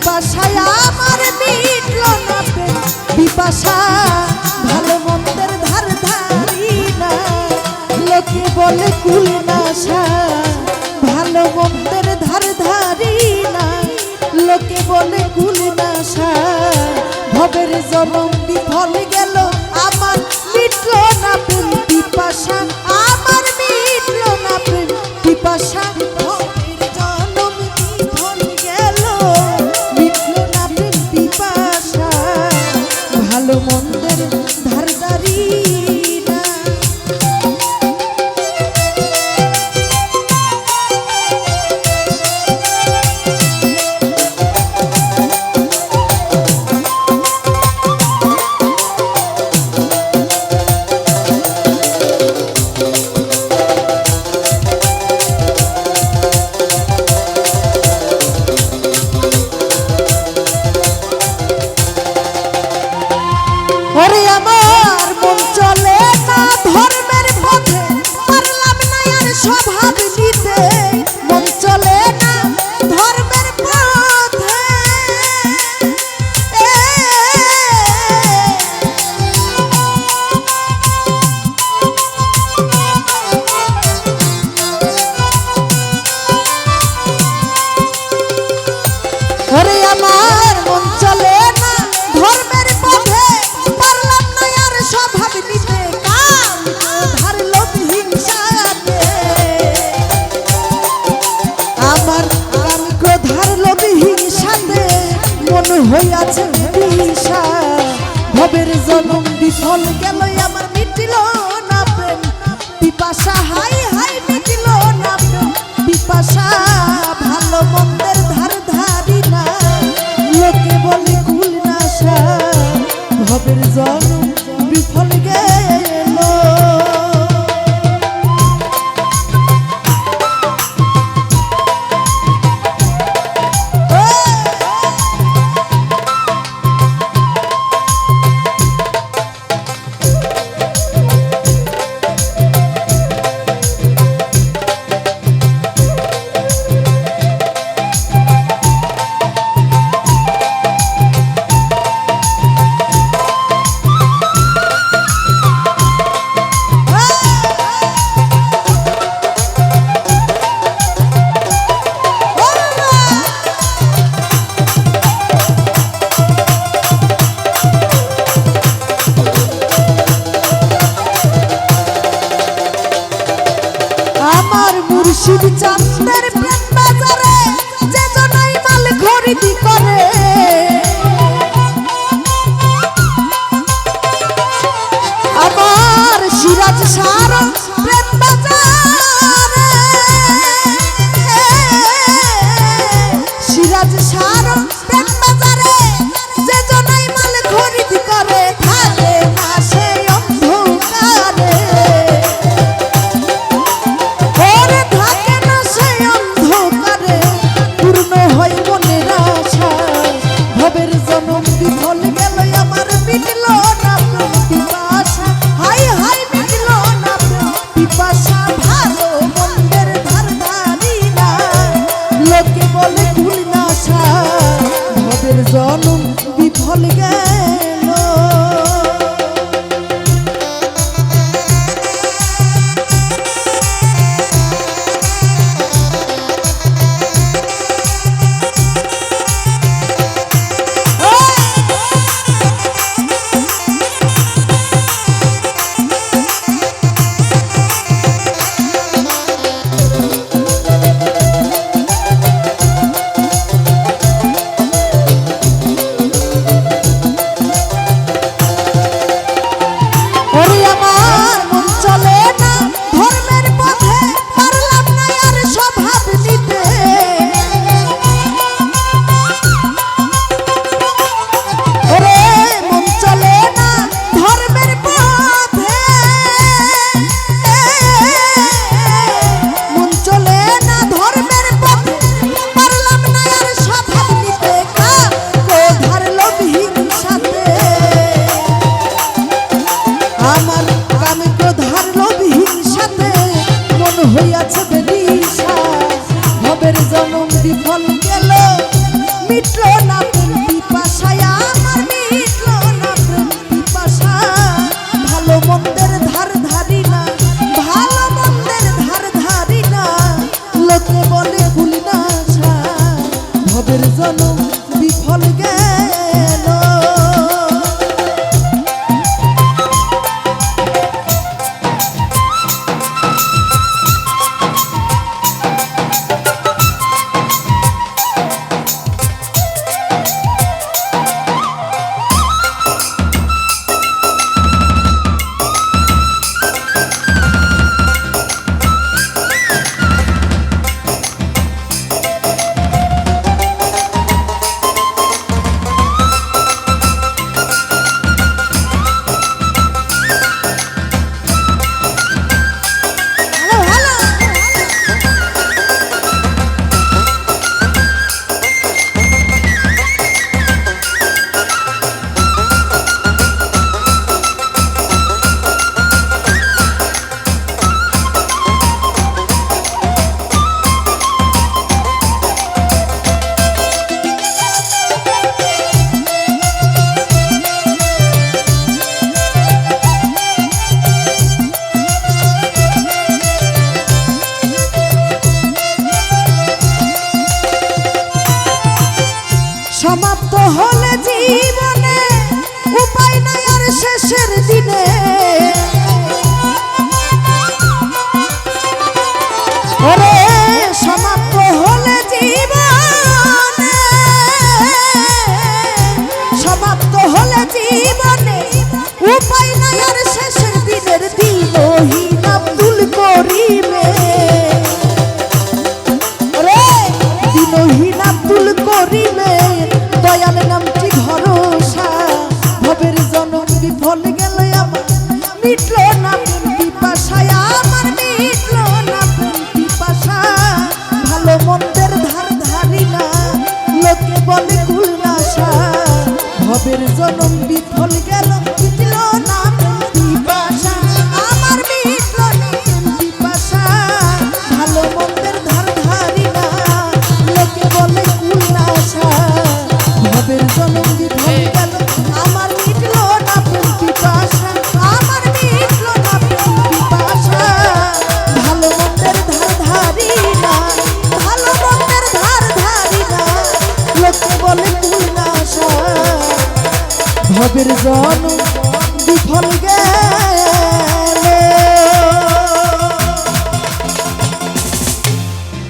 পিপাসায় আমার মিটল না প্রেম পিপাসা ভালো মন্দের ধার ধারি না লোকে বলে কুল নাশা ভালো মন্দের ধার ধারি না লোকে বলে কুল নাশা ভবের জনম বিফল গেল আমার মিটল না প্রেম পিপাসা আমার মিটল না প্রেম পিপাসা ভবের জনম বিফল গেল মিটল না প্রেম পিপাসা ভালো মন্দের ধার ধারি ওরে আমার মন চলে না ধর্মের পথে পারলাম না আর স্বভাব নিতে মন চলে না ধর্মের পথে ওরে আমার মন চলে না ধর্মের পথে পারলাম না আর স্বভাব নিতে কাম ধার লোভ হিংসাতে আমার কাম ক্রোধার লোভ হিংসাতে মন হইয়াছে বিষা ভবের জনম বিফল গেল আমার মিটিল না প্রেম পিপাসা হাই হাই মিটিল না প্রেম পিপাসা ভালো মন্দের ধার ধারি না লোকে বলে কুল নাশা ভবের জনম বিফল গেল আমার মুর্শিদ চাঁদের প্রেম বাজারে যে জনাই মাল খরিদি করে আমার সিরাজ সার প্রেম বাজারে সিরাজ সার প্রেম বাজারে যে জনাই মাল খরিদি করে থাকে মাসে অন্ধকারে ভবের জনম বিফল গেল আমার মিটল না প্রেম পিপাসা হাই হাই মিটল না প্রেম পিপাসা ভালো মন্দের ধার ধারি না লোকে বলে কুল নাশা ভবের জনম বিফল গেল হইয়াছে বেদিশা ভবের জনম বিফল গেল মিটলো না প্রেম পিপাসায় আমার মিটলো না প্রেম পিপাসা ভালো মন্দের ধার ধারি না ভালো মন্দের ধার ধারি না লোকে বলে ভুল না ভবের জনম বিফল গেল সমাপ্ত হলে জীবনে উপায় নাই আর শেষের দিনে ওরে সমাপ্ত হলে জীবনে সমাপ্ত হলে জীবনে উপায় নাই আর শেষের দিনের দিনহীন আব্দুল করিমে ওরে দিনহীন আব্দুল করিমে দয়াল নামটি ভরসা ভবের জনম বিফল গেল আমার মিটলো না প্রেম পিপাসায় আমার মিটলো না প্রেম পিপাসা ভালো মন্দের ধার ধারি না লোকে বলে কুল নাশা ভবের জনম বিফল গেল মিটলো না প্রেম পিপাসা আমার মিটলো না প্রেম পিপাসা ভালো মন্দের ধার ধারি না লোকে বলে কুল নাশা ভবের জনম বিফল গেল আমার মিটলো না প্রেম পিপাসা আমার মিটলো না প্রেম পিপাসা ভালো মন্দের ধার ধারি না ভালো মন্দের ধার ধারি না লোকে বলে কুল নাশা ভবের জনম